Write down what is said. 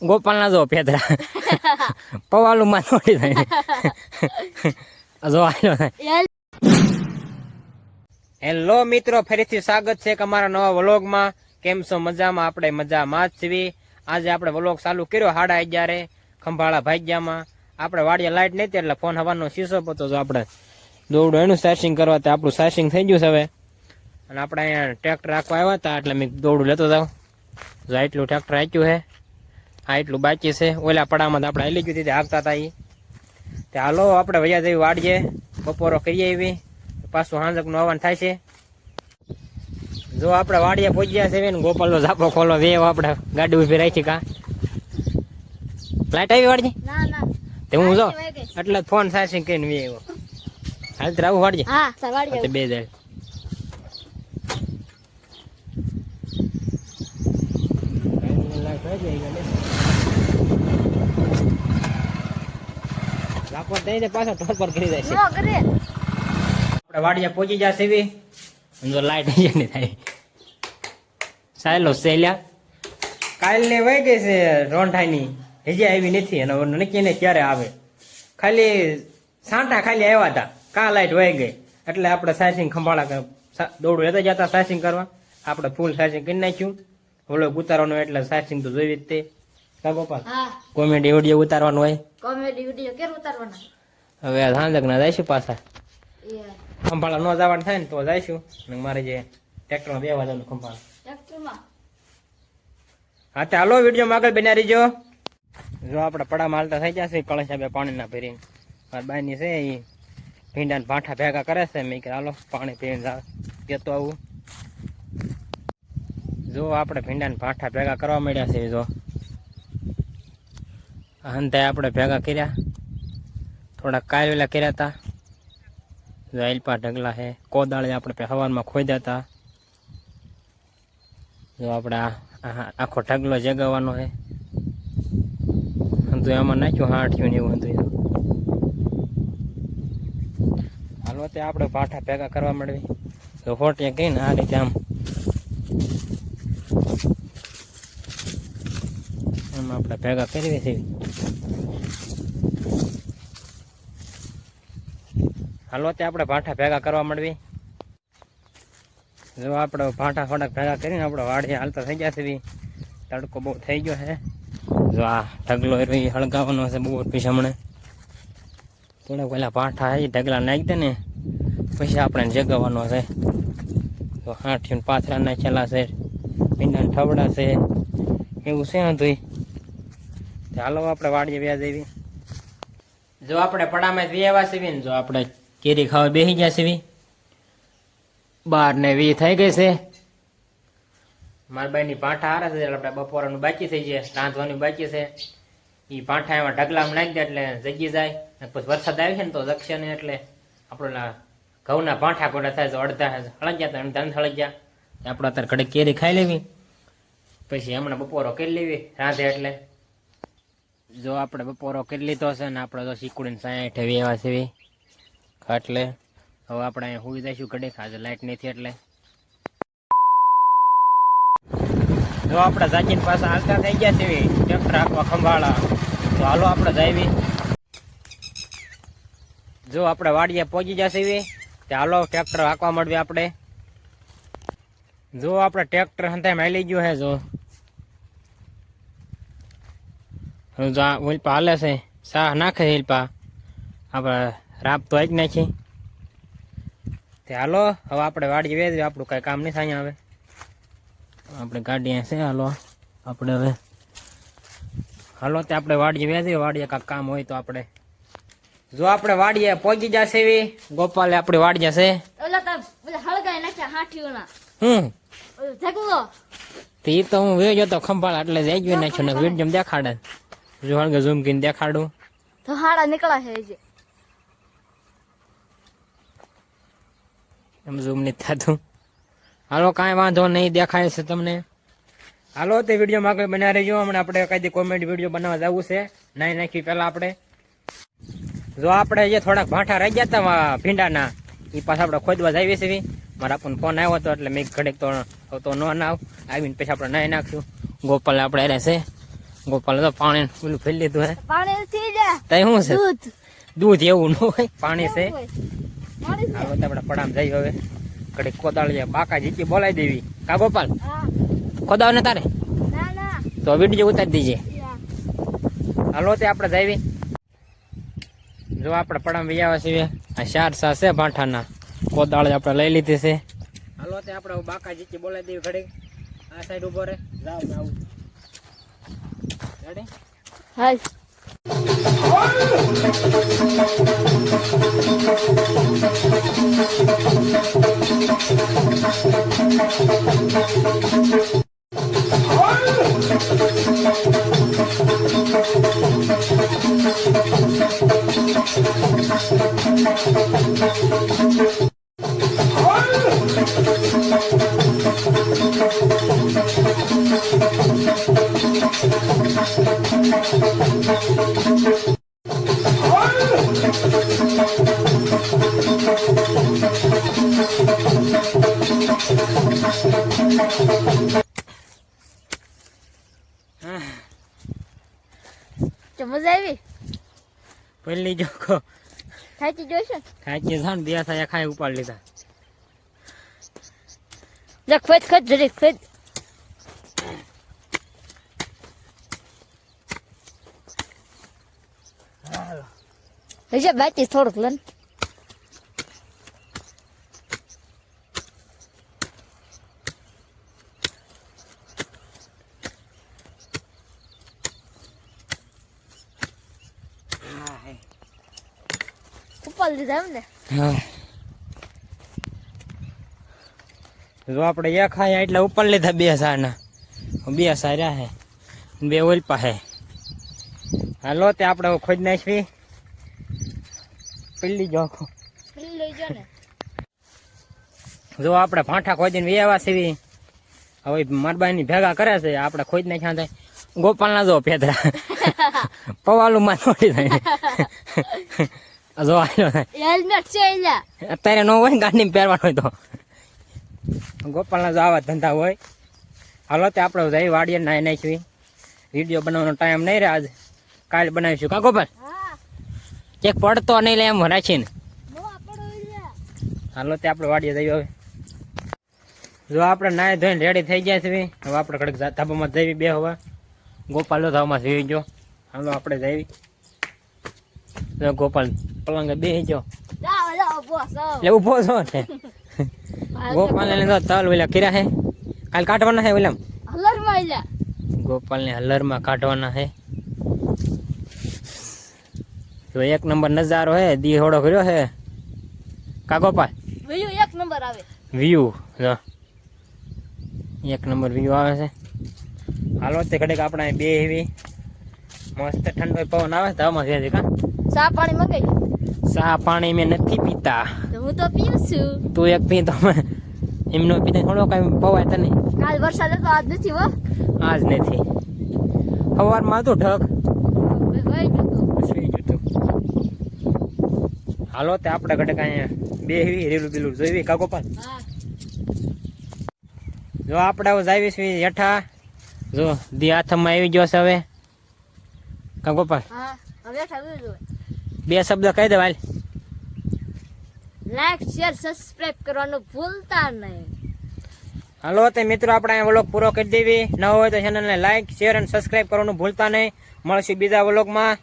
ગોપાલ ના જો પેદરા પવાલું માં થોડી થાય જો આવ્યો. હેલો મિત્રો, ફરીથી સ્વાગત છે અમારા નવા વ્લોગમાં. કેમ છો? મજામાં? આપણે મજામાં જ છીએ. આજે આપણે વ્લોગ ચાલુ કર્યો 11:30 ખંભાળા ભાગ્યામાં. આપણે વાડીએ લાઈટ નથી એટલે ફોન હવાનો શીશો હતો. જો આપણે દોડું એનું ચાર્જિંગ કરવા તો આપણું ચાર્જિંગ થઈ ગયું છે હવે. અને આપણે અહીંયા ટ્રેક્ટર રાખવા આવ્યા હતા એટલે મેં દોડું લેતો જાઉં. જો એટલું ટ્રેક્ટર આક્યું છે, આ એટલું બાકી છે. ઓલા પડામાં તો આપણે હાલી ગયું હતી આવતા હતા એ. તે હાલો આપણે વૈયા જઈ વાડીએ, બપોરો કરીએ એવી, પાછું હાંજકનું આવવાનું થાય છે. જો આપણે વાડીએ પહોંચ્યા છે ને ગોપાલનો ઝાપો ખોલો વેવ આપણે ગાડી ઉભી રાખી. કા લાઈટ આવી વાડીએ? ના ના તે હું જો એટલે ફોન ચાર્જિંગ કરીને વે આવ્યો. હાલ તો આવું વાડીએ? હા સર વાડીએ બે જાય. ઝાપો દઈ દે પાછો ઢોર પર કરી જાય છે. આપણે વાડીએ પહોંચી જશે એવી. જો લાઈટ નહીં થાય સાયલો સેલ્યા કાલની વહી ગઈ છે રોંઢાની, હજી આવી નથી. અને નક્કી ને ક્યારે આવે. ખાલી સાંટા ખાલી આવ્યા હતા, કા લાઈટ વહી ગઈ. એટલે આપણે સાયસિંગ ખંભાળા દોડું લેતા જતા સાયસિંગ કરવા. આપણે ફૂલ સાયસિંગ કરી નાખ્યું. ઓલો ઉતારવાનું એટલે સાયસિંગ તો જોઈ જ તે. કા ગોપાલ? કોમેડી વિડીયો ઉતારવાનું હોય. કોમેડી વિડિયો કેમ ઉતારવાના? હવે સાંજક ના જઈશું પાછા. ખંભાળા ન જવાનું થાય ને તો જઈશું. મારે જે ટ્રેક્ટરમાં બેવા જવાનું ખંભાળા. ટ્રેક્ટરમાં હા તો હાલો વિડીયોમાં આગળ બન્યા રહીજો. જો આપણે પડામાં હાલતા થઈ જશે કળશ આપે પાણીના ભરીને. મારી બાઈની છે એ ભીંડાને ભાંઠા ભેગા કરે છે. મેં કીધું હાલો પાણી પીને જતો આવું. જો આપણે ભીંડાને ભાંઠા ભેગા કરવા માંડ્યા છે. જો હંતાય આપણે ભેગા કર્યા, થોડાક કાયવેલા કર્યા હતા. જો એલપા ઢગલા છે. કોદાળે આપણે હવારમાં ખોદ્યા હતા. જો આપણે આખો ઢગલો જગાવવાનો છે. હતું એમાં નાખ્યું હાંઠ્યું ને એવું હતું. હાલો તે આપણે ભાઠા ભેગા કરવા મળવી. તો હોટીએ કહીને આ રીતે આમ આપણે ભેગા કરવી છે. હાલો તે આપણે ભાઠા ભેગા કરવા મળવી. જો આપણે ભાઠા થોડાક ભેગા કરીને આપણે વાડીએ હાલતા થઈ જશે. તડકો બહુ થઈ ગયો છે. જો આ ઢગલો એ હળગાવવાનો છે બહુ પછી હમણાં. થોડાક પેલા ભાઠા એ ઢગલા નાખી દે ને પછી આપણે જગાવવાનો છે. તો હાંઠીને પાથરા નાખેલા છે, ભીંડાને ઠવડા છે, એવું છે હતું. ચાલો આપણે વાડીએ વ્યાજ એવી. જો આપણે પડામાં વ્યાવા છે ને, જો આપણે કેરી ખાવા બેસી ગયા છે. 12:20 થઈ ગઈ છે. મારા બાઈની ભાંઠા હારે છે એટલે આપણે બપોરનું બાકી થઈ જાય, રાંધવાનું બાકી છે. એ ભાંઠા એમાં ઢગલામાં નાખી દે એટલે જગી જાય. પછી વરસાદ આવે છે ને તો જગશે ને એટલે આપણે ઘઉંના ભાંઠા ગોડા થાય. તો અડધા હળગ્યા તો અડધા હળગ્યા. આપણે અત્યારે ઘડીક કેરી ખાઈ લેવી, પછી હમણાં બપોરો કરી લેવી રાંધે એટલે. જો આપણે બપોરો કરી લીધો છે ને આપણે તો શીકુડીને 60 એવા છે એટલે હવે આપણે અહીંયા સુઈ જઈશું ઘડીક. આજે લાઈટ નથી એટલે. જો આપણે જાગીને પાછા હાલતા થઈ ગયા છે ટ્રેક્ટર રાખવા ખંભાળા. તો હાલો આપણે જઈએ. જો આપણે વાડીએ પહોંચી જશે તે હાલો ટ્રેક્ટર હાંકવા મળવી આપણે. જો આપણે ટ્રેક્ટર હંતાઈ માલી ગયું છે. જો ઉલ્પા હાલે છે, સાહ નાખે ઉલ્પા. આપણે રાપ તો જ નાખી. તે હાલો હવે આપણે વાડીએ વેચવી. આપણું કાંઈ કામ નહીં થાય હવે. આપણે ગાડી છે. હાલો આપણે હવે હાલો તે આપણે વાડીએ વેચવી. વાડીએ કાંઈક કામ હોય તો આપણે. જો આપણે વાડીએ પહોંચી જશે એવી. ગોપાલે આપણી વાડી જશે. હળગાઈ નાખ્યા હાંઠીઓના. જગલો તો એ તો હું વેજો તો ખંભાળા એટલે જઈ ગયો નાખ્યો ને વિડીયો દેખાડે. જો હળગે ઝૂમ કરીને દેખાડું તો હાડા નીકળા છે જે. એમ ઝૂમ નથી થતું. હાલો કાંઈ વાંધો નહીં, દેખાય છે તમને. હાલો તે વિડીયોમાં આગળ બના રહેજો. હમણાં આપણે કઈ કોમેડી વિડીયો બનાવવા જવું છે. નાઈ નાખી પહેલા આપણે. જો આપણે જે થોડાક ભાંઠા રહી ગયા હતા ભીંડાના એ પાછા આપણે ખોદવા જઈએ છીએ. મારા આપણને ફોન આવ્યો હતો એટલે મેં ઘડીક તો ન આવીને પછી આપણે નાહી નાખશું. ગોપાલ આપણે રહેશે ગોપાલ તો પાણી પેલું ફેરી લીધું હે પાણી થી જા તઈ શું છે દૂધ દૂધ એવું ન હોય પાણી છે પાણી છે. હાલો તો આપણે પડામ જઈ હવે કડી કોદાળ બાકા જીતી બોલાવી દેવી કા ગોપાલ હા ખોદાવ ને તારે ના ના તો વિડીયો ઉતારી દીજે યા. હાલો તે આપણે જઈએ જો આપણે પડામ વિયાવા છીએ આ 4 સા છે ભાંઠાના કોદાળ આપણે લઈ લીધી છે હાલો તે આપણે બાકા જીતી બોલાવી દેવી ઘડી આ સાઈડ ઉભો રે જાવ આવું રેડી હાલ તો મજા આવી પહેલી જોખો થાકી જોઈશે ખાઈ છે બે થયા ખાઈ ઉપાડ લીધા જા ખોદ ખોદ જરી ખોદ હજે બાકી થોડુંક લન ઉપર લીધા એમ ને જો આપણે એક ખાયા એટલે ઉપર લીધા બે સાના બે સાર્યા હે બે ઓલપા હે હાલો તે આપણે ખોજ નાખવી પેલી જોખો લઈ જા ને જો આપણે ભાંઠા ખોદીને વેવા સીવી હવે મારબાની ભેગા કરે છે આપણે ખોજ નાખ્યા થાય ગોપાલના જો પેદરા પવાલું માં છોડી થાય જો આવ્યો હેલ્મેટ છે એલા અત્યારે ન હોય ગાડી પહેરવાનું હોય તો ગોપાલના જો આવા ધંધા હોય હાલો તે આપણે જઈ વાડીએ નાઈ નાખવી વિડીયો બનાવવાનો ટાઈમ નહીં રહે આજ કાલે બનાવીશું કા ગોપાલ હા એક પડતો નહીં લે એમ રાખીને નો આપડો એલા હાલો તે આપણે વાડીએ જઈએ હવે જો આપણે નાઈ ધોઈને રેડી થઈ ગયા છે હવે આપણે ઘડીક ધાબામાં જઈએ બે હવે ગોપાલ ધાબામાં જઈ ગયો હાલો આપણે જઈએ જો ગોપાલ પલંગે બે ગયો જાવ જાવ બોસ એટલે ઊભો છો ને ગોપાલ ને તો તલ ઓલા કર્યા હે કાલ કાઢવાના હે ઓલા હલર માઈલા ગોપાલ ને હલરમાં કાઢવાના હે તો એક નંબર નજારો હે દી હોડો કર્યો હે કા ગોપાલ બીજું એક નંબર આવે વ્યૂ જો એક નંબર વ્યૂ આવે છે હાલો તે ઘડીક આપણે બે એવી મસ્ત ઠંડો પવન આવે તો આમાં છે કા ચા પાણી મંગાઈ ચા પાણી મેં નથી પીતા તો હું તો પીઉં છું તું એક પી તો એમનો પીને થોડો કઈ પવાય તને કાલ વરસાદ હતો આજ નથી હો આજ નથી સવારમાં હતું ઢગ ભાઈ જતો સુઈ ગયું તું હાલો તે આપણે ઘડીક અહીંયા બે એવી રેલું પેલું જોઈ કા ગોપાલ હા જો આપણે હવે જાવીશું હેઠા જો દી હાથમાં આવી ગયો છે હવે કા ગોપાલ હા હવે ઠાવી દો બે શબ્દ કહી દે હાલ લાઈક શેર સબસ્ક્રાઇબ કરવાનું ભૂલતા નહીં હાલો તે મિત્રો આપણે આ વ્લોગ પૂરો કરી દેવી ન હોય તો ચેનલને લાઈક શેર અને સબસ્ક્રાઇબ કરવાનું ભૂલતા નહીં મળશું બીજા વ્લોગમાં